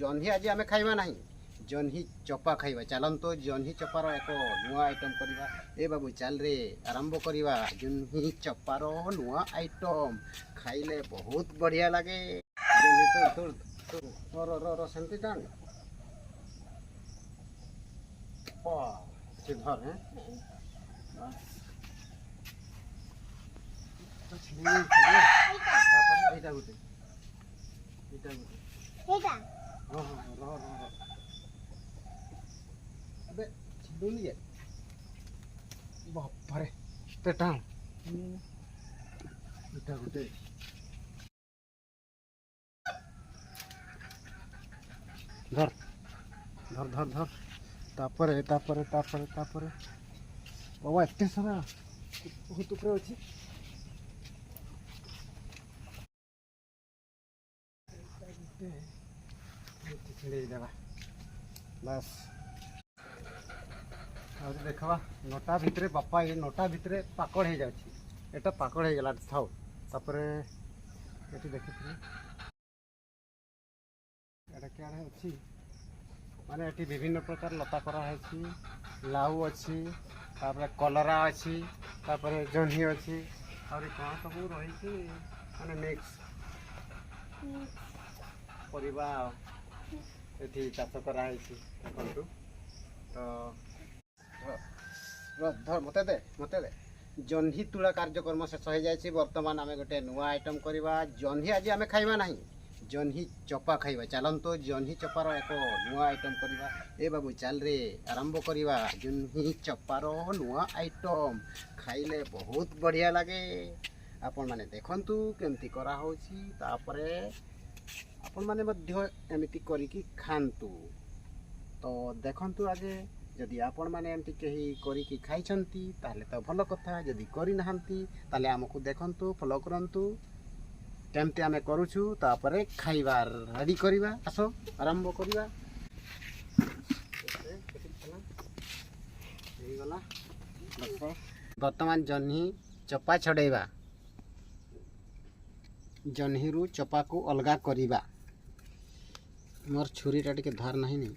जह्नी आज आम खाइबा नहीं जह्नी चपा खाइबा चलतो जह्नी चपार एक नुआ आइटम करवा ए बाबू चल रे आरंभ करवा जह्नी चपार नुआ आइटम खाइले बहुत बढ़िया लगे सेमती टाण धर है बापरे ते टाण इटा गुटे धर धर धर धर तापरे तापरे तापरे तापरे बाबा एते सारा बहुत ऊपर अछि छिड़े देवा बस और देखवा नोटा भितरे बापा ये नोटा भितरे पाकड़ हो जाए एटा पाकड़ हो गला थाओ तापरे एटी देखिथि एटा क्या है अछि माने एटी विभिन्न प्रकार लता करा है लाउ अच्छी तापरे कलरा अच्छी तापरे जह्नी अच्छी और कौन सब रही माने मिक्स परिबा एठी चाष करा है देखंतु तो मते दे जह्नी तुला कार्यक्रम शेष हो जाए बर्तमान आम गोटे नुआ आइटम करवा जह्नी आज आम खाइबा नहीं जह्नी चपा खाइबा चलतो जह्नी चपार एक नुआ आइटम करवा ए बाबू चल रे आरंभ करवा जह्नी चपार नुआ आइटम खाइले बहुत बढ़िया लगे आपण माने देखंतु केमती करा होची तापरे आपण माने मध्य एमिति करिकी खांतु तो देखंतु आज जदि आपण माने एमती कहीं करिकी खाइछंती ताले तो भल कथा जदि करि नहांती ताले हमकु देखंतु फॉलो करंतु केमती आमे करूछु तापरे खाइबार रेडी करिवा आसो आरंभ करिवा गला वर्तमान जह्नी चपा छड़ेवा जह्नी रु चपा को अलगा करिवा मोर छुरीटा टिके धार नहीं नहीं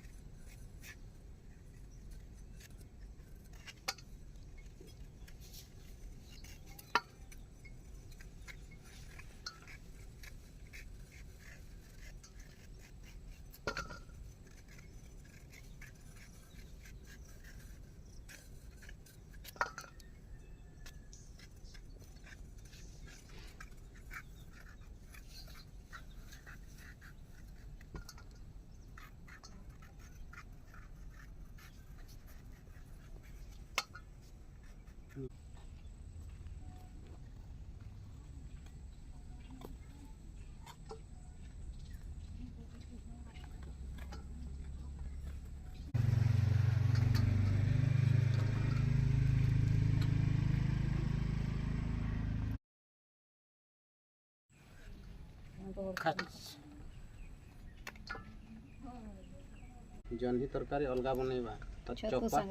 जह्नी तरकारी अलगा बनैबा तो चपा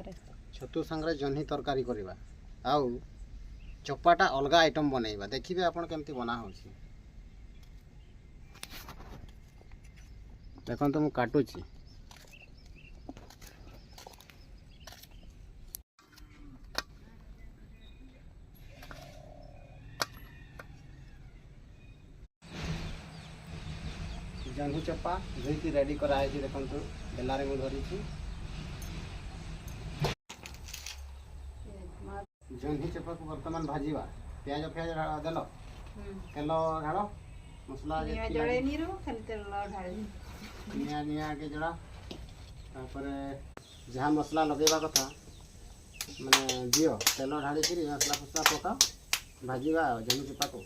छतु संगरे जह्नी तरकारी करबा आउ चपाटा अलगा आइटम बनैबा देखिबे आपण केमती बना होछि देखन तो मु काटुछि जह्नी चपा धोईकी रेडी करा है देखंतु बेलारे मु धरी छी जह्नी चपा को वर्तमान भाजीवा प्याज देलो तेल ढालो मसला जळे नीरो खाली तेल ढाली निया के जड़ा तापर जहाँ मसला लगेबा कथा माने दियो तेल ढाली करी मसला फसला पका भाजीवा जह्नी चपा को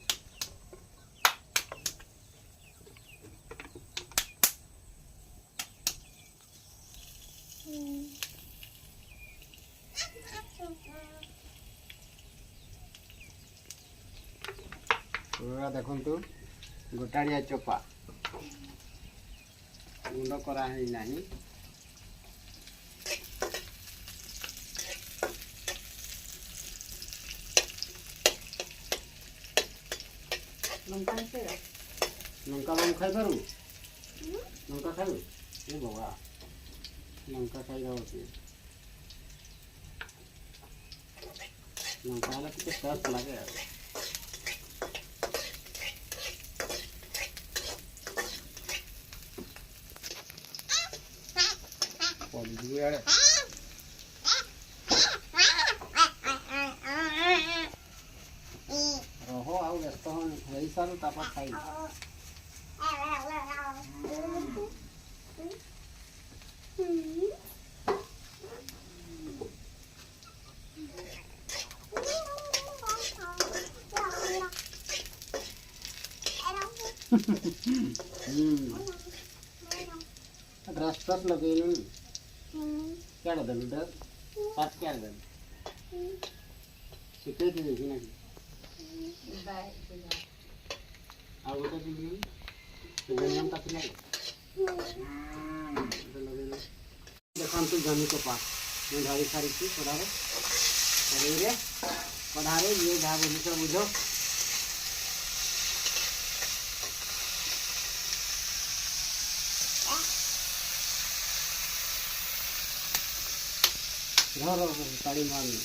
देखु गोटाड़िया चपा गुंड करा है नहीं लंका खाई पारू लंका खाई ଏ ବାବା ଲଙ୍କା ଖାଇବା ଅଛି ଲଙ୍କା ହେଲେ ଟିକେ ଟେଷ୍ଟ ଲାଗେ ଆଉ ପଡ଼ିଯିବି ଆଡ଼େ ରହ ଆଉ ବ୍ୟସ୍ତ ହନି ହେଇସାରୁ ତାପରେ ଖାଇବି ड्रेस फ्रेस लगेनी क्या देलु ड्रेस साथ क्या देलु सिटे थी देखी ना आ गोटे दिली तो हम काटी नहीं देखो तो जमी को पास मैं ढाई सारी थी पढ़ारे ये जा बुझो बुझो घर ताड़ी मारनी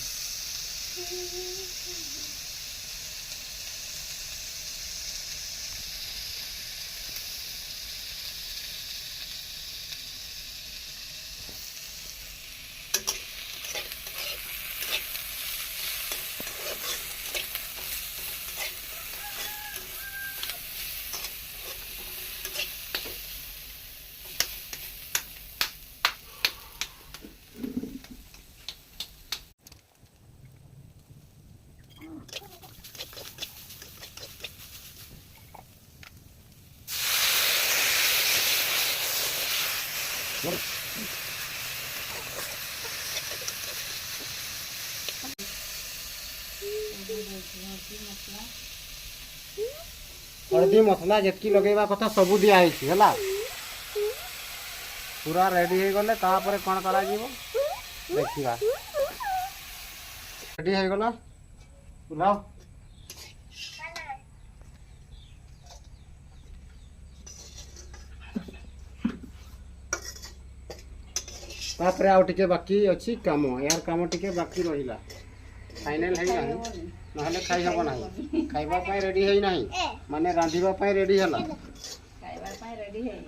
हल्दी मसला जितकी लगेगा कथा सबू दिया है पूरा रेडी हो गले तापर कौन करा जीवो देखिबा रेडी हो गला बुलाओ तापर आउ टिके बाकी अछि काम यार काम टिके बाकी रहिला फाइनल है नहीं नहले खाई हबो नहीं खाइबा पाई रेडी है नहीं माने रांधीबा पाई रेडी हला खाइबा पाई रेडी है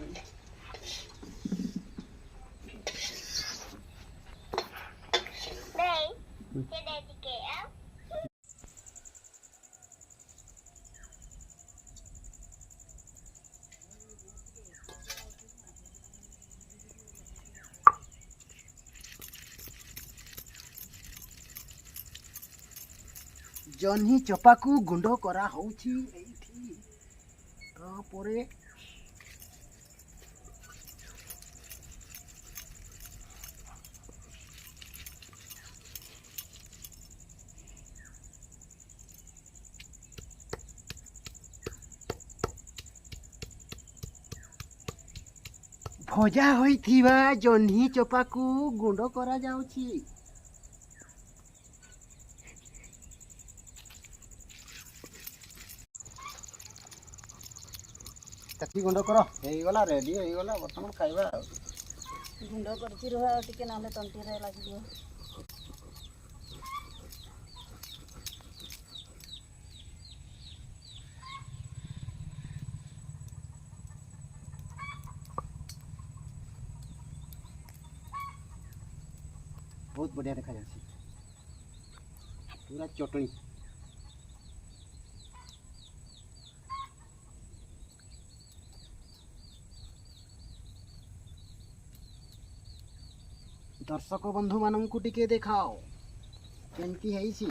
जन्ही चपा को गुंड करा होउची एठी तापरे भजा होइथिबा जन्ही चपा को गुंड करा जाउची तकी गुंड करो हेई गला रेडी हेई गला वर्तमान खाइबा गुंड करची रहा टिके नाले तंती रे लागियो बहुत बढ़िया देखा जासी पूरा चटनी दर्शक बंधु मानन को टिके देखाओ केमती है सी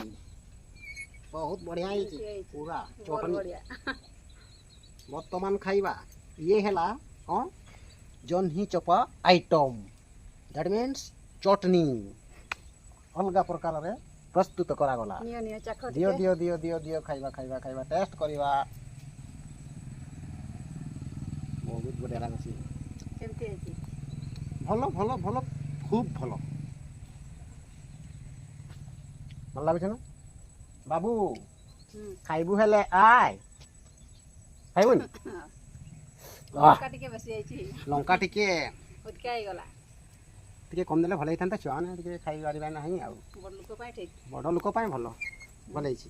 बहुत बढ़िया है पूरा चटनी वर्तमान खाइबा ये हैला कौन जन्ही चपा आइटम दैट मीन्स चटनी अलग प्रकार रे प्रस्तुत करा गला दियो दियो दियो दियो दियो खाइबा खाइबा खाइबा टेस्ट करिबा बहुत बढ़िया लागसी केमती है जी भलो भलो भलो खूब भलो भल लागछ ना बाबू खाइबू हेले आय खाइबुन लंका टिके बसी आइची लंका टिके ଅଧିକା ହେଇଗଲା ଟିକେ କମ୍ ଦେଲେ ଭଲ ହେଇଥାନ୍ତା ଛୁଆମାନେ ଟିକେ ଖାଇପାରିବା ନାହିଁ ଆଉ ବଡ଼ ଲୋକ ପାଇଁ ଠିକ୍ ବଡ଼ ଲୋକ ପାଇଁ ଭଲ ଭଲ ହେଇଛି